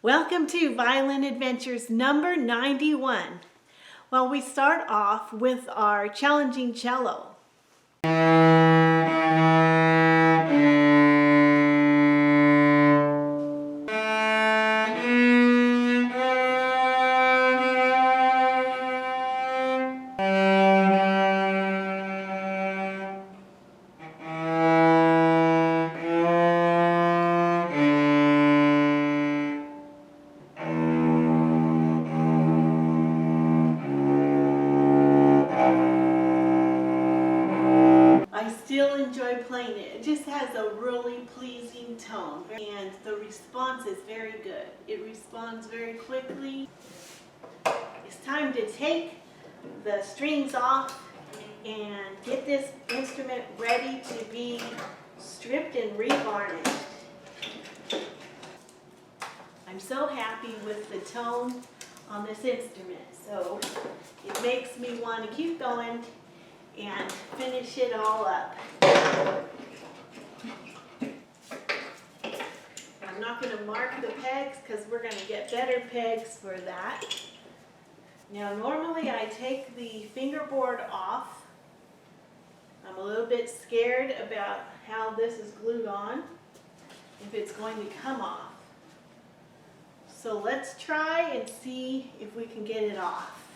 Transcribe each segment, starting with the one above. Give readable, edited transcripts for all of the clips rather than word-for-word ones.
Welcome to Violin Adventures number 91. Well, we start off with our challenging cello. I still enjoy playing it. It just has a really pleasing tone and the response is very good. It responds very quickly. It's time to take the strings off and get this instrument ready to be stripped and revarnished. I'm so happy with the tone on this instrument, so it makes me want to keep going and finish it all up. I'm not going to mark the pegs because we're going to get better pegs for that. Now normally I take the fingerboard off. I'm a little bit scared about how this is glued on, if it's going to come off. So let's try and see if we can get it off.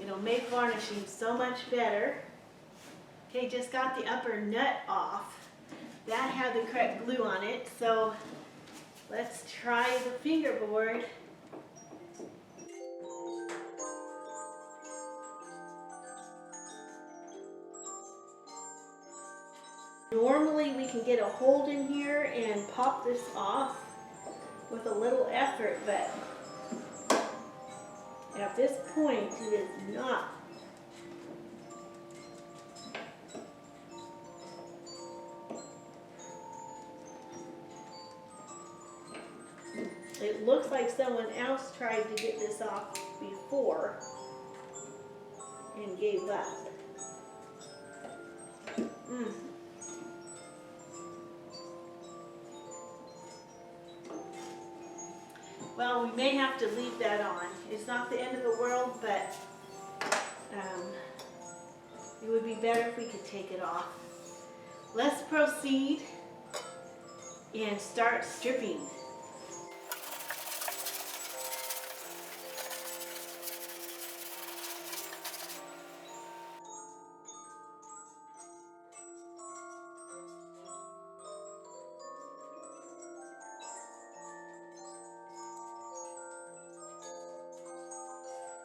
It'll make varnishing so much better. Okay, just got the upper nut off. That had the correct glue on it, so let's try the fingerboard. Normally we can get a hold in here and pop this off with a little effort, but at this point it is not. It looks like someone else tried to get this off before and gave up. Well, we may have to leave that on. It's not the end of the world, but it would be better if we could take it off. Let's proceed and start stripping.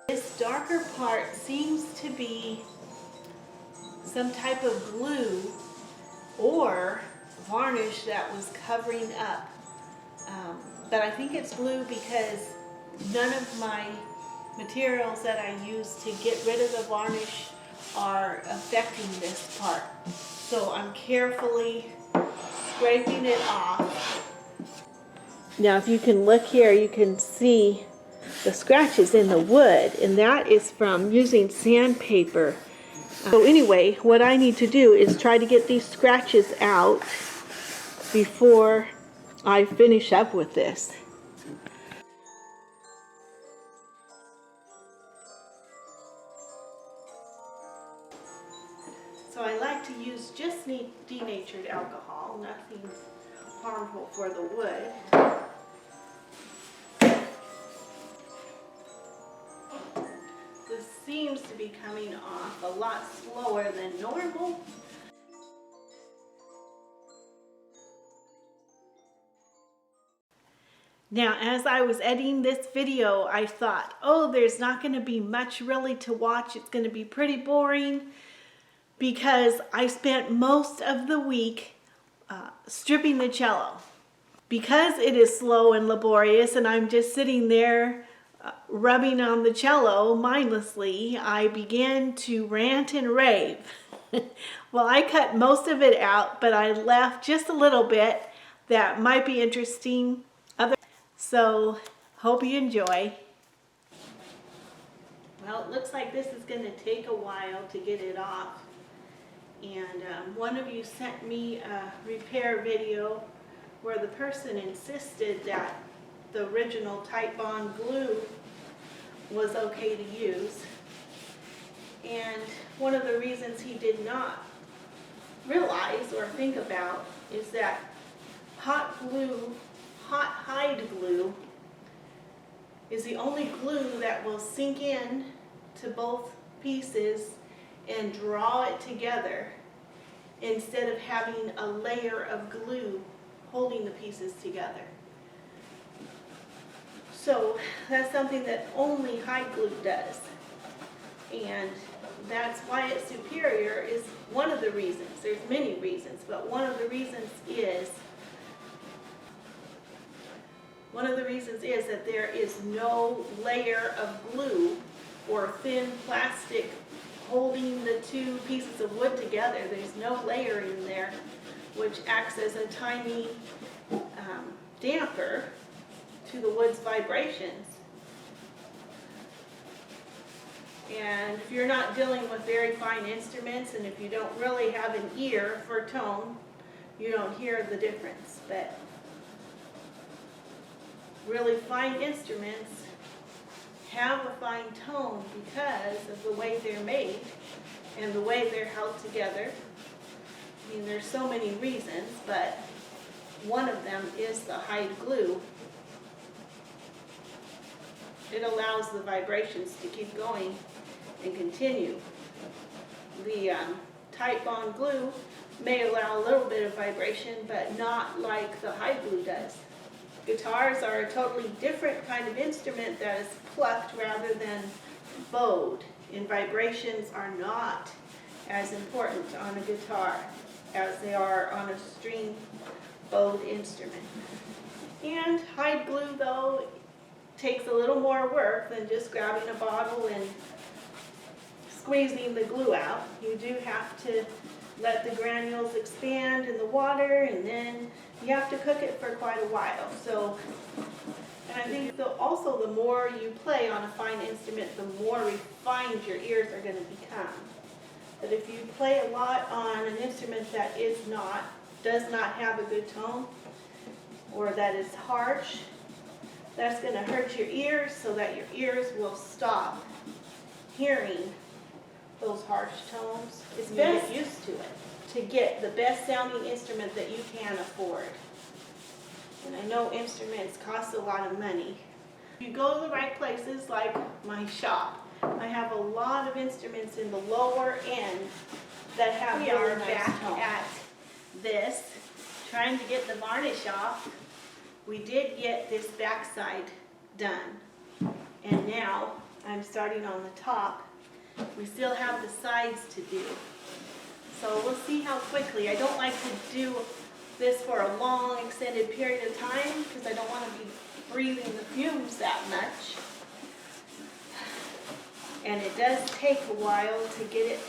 This darker part seems to be some type of glue or varnish that was covering up. But I think it's glue because none of my materials that I use to get rid of the varnish are affecting this part. So I'm carefully scraping it off. Now if you can look here, you can see the scratches in the wood, and that is from using sandpaper. So anyway, what I need to do is try to get these scratches out before I finish up with this. So I like to use just denatured alcohol, nothing harmful for the wood. This seems to be coming off a lot slower than normal. Now, as I was editing this video, I thought, oh, there's not going to be much really to watch. It's going to be pretty boring because I spent most of the week stripping the cello. Because it is slow and laborious and I'm just sitting there rubbing on the cello mindlessly, I began to rant and rave. Well, I cut most of it out, but I left just a little bit that might be interesting. So, hope you enjoy. Well, it looks like this is going to take a while to get it off. And one of you sent me a repair video where the person insisted that the original Titebond glue was okay to use. And one of the reasons he did not realize or think about is that hot hide glue is the only glue that will sink in to both pieces and draw it together instead of having a layer of glue holding the pieces together. So that's something that only hide glue does. And that's why it's superior is one of the reasons. There's many reasons, but one of the reasons is that there is no layer of glue or thin plastic holding the two pieces of wood together. There's no layer in there, which acts as a tiny damper to the wood's vibrations. And if you're not dealing with very fine instruments, and if you don't really have an ear for tone, you don't hear the difference. But really fine instruments have a fine tone because of the way they're made and the way they're held together. I mean, there's so many reasons, but one of them is the hide glue. It allows the vibrations to keep going and continue. The Titebond glue may allow a little bit of vibration, but not like the hide glue does. Guitars are a totally different kind of instrument that is plucked rather than bowed, and vibrations are not as important on a guitar as they are on a string bowed instrument. And hide glue, though, takes a little more work than just grabbing a bottle and squeezing the glue out. You do have to let the granules expand in the water, and then you have to cook it for quite a while. So, and I think also the more you play on a fine instrument, the more refined your ears are going to become. But if you play a lot on an instrument that does not have a good tone, or that is harsh, that's going to hurt your ears, so that your ears will stop hearing those harsh tones. It's best to get used to it to get the best sounding instrument that you can afford. And I know instruments cost a lot of money. If you go to the right places, like my shop, I have a lot of instruments in the lower end that have really nice back tone. At this, trying to get the varnish off. We did get this backside done, and now I'm starting on the top. We still have the sides to do. So we'll see how quickly. I don't like to do this for a long extended period of time because I don't want to be breathing the fumes that much. And it does take a while to get it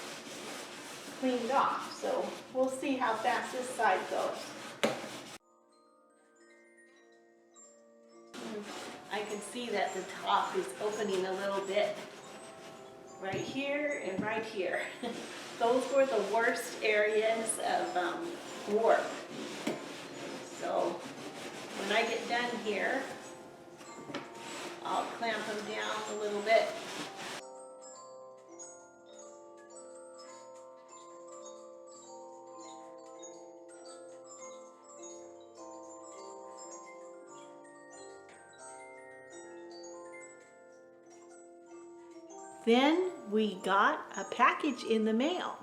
cleaned off. So we'll see how fast this side goes. I can see that the top is opening a little bit right here and right here. Those were the worst areas of warp. So when I get done here, I'll clamp them down a little bit. Then we got a package in the mail.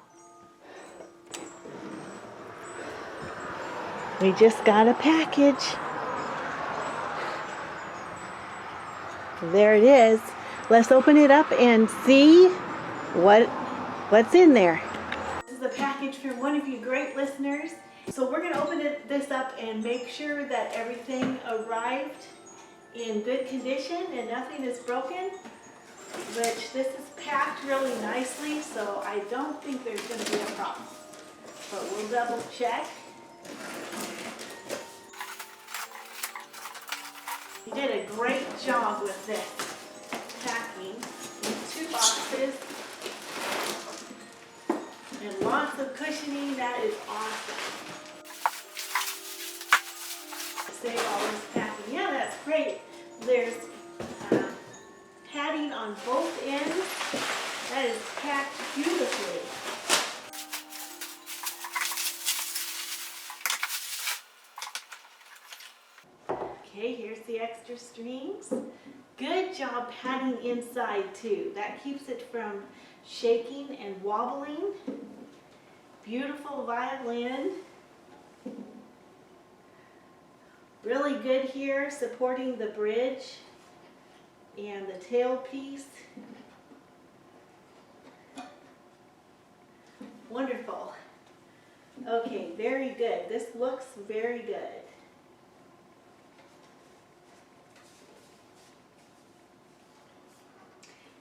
We just got a package. There it is. Let's open it up and see what's in there. This is a package from one of you great listeners. So we're going to open this up and make sure that everything arrived in good condition and nothing is broken. Which this is packed really nicely, so I don't think there's going to be a problem. But we'll double check. You did a great job with this packing in 2 boxes and lots of cushioning. That is awesome. Save all this packing. Yeah, that's great. There's padding on both ends. That is packed beautifully. Okay, here's the extra strings. Good job padding inside too. That keeps it from shaking and wobbling. Beautiful violin. Really good here, supporting the bridge and the tailpiece. Wonderful. Okay, very good. This looks very good.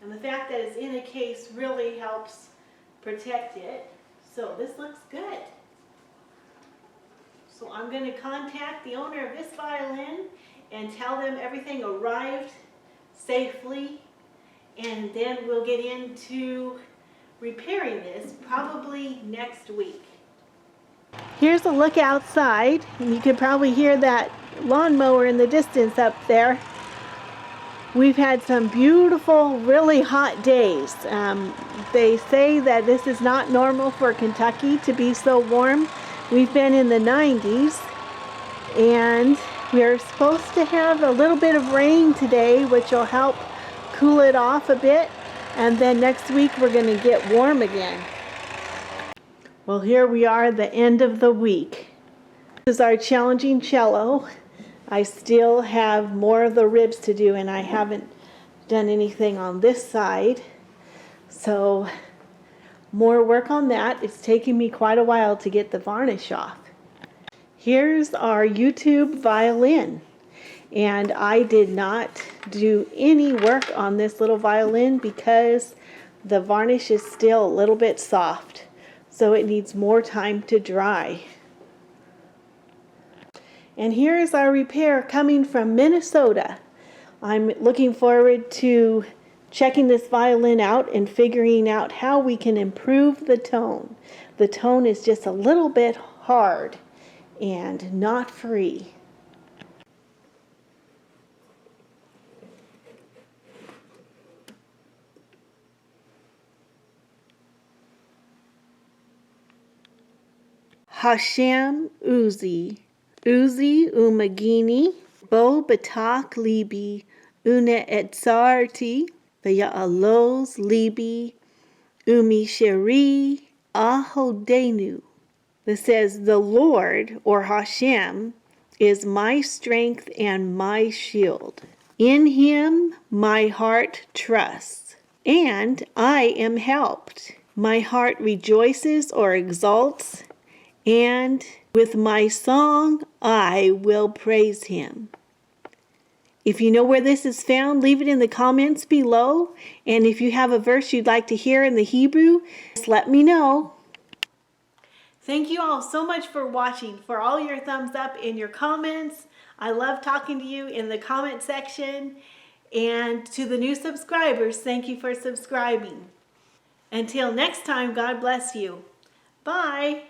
And the fact that it's in a case really helps protect it. So this looks good. So I'm going to contact the owner of this violin and tell them everything arrived safely, and then we'll get into repairing this probably next week. Here's a look outside, and you can probably hear that lawnmower in the distance up there. We've had some beautiful, really hot days. They say that this is not normal for Kentucky to be so warm. We've been in the 90s, and we're supposed to have a little bit of rain today, which will help cool it off a bit, and then next week we're going to get warm again. Well, here we are at the end of the week. This is our challenging cello. I still have more of the ribs to do, and I haven't done anything on this side, so more work on that. It's taking me quite a while to get the varnish off. Here's our YouTube violin, and I did not do any work on this little violin because the varnish is still a little bit soft, so it needs more time to dry. And here's our repair coming from Minnesota. I'm looking forward to checking this violin out and figuring out how we can improve the tone. The tone is just a little bit hard and not free. Hashem Uzi, Uzi Umagini, Bo Batak Libi, Una Etzarti, Vaya'alos Libi, Umi Sheri, Ahodenu. This says, the Lord, or Hashem, is my strength and my shield. In him my heart trusts, and I am helped. My heart rejoices or exults, and with my song I will praise him. If you know where this is found, leave it in the comments below. And if you have a verse you'd like to hear in the Hebrew, just let me know. Thank you all so much for watching, for all your thumbs up and your comments. I love talking to you in the comment section. And to the new subscribers, thank you for subscribing. Until next time, God bless you. Bye.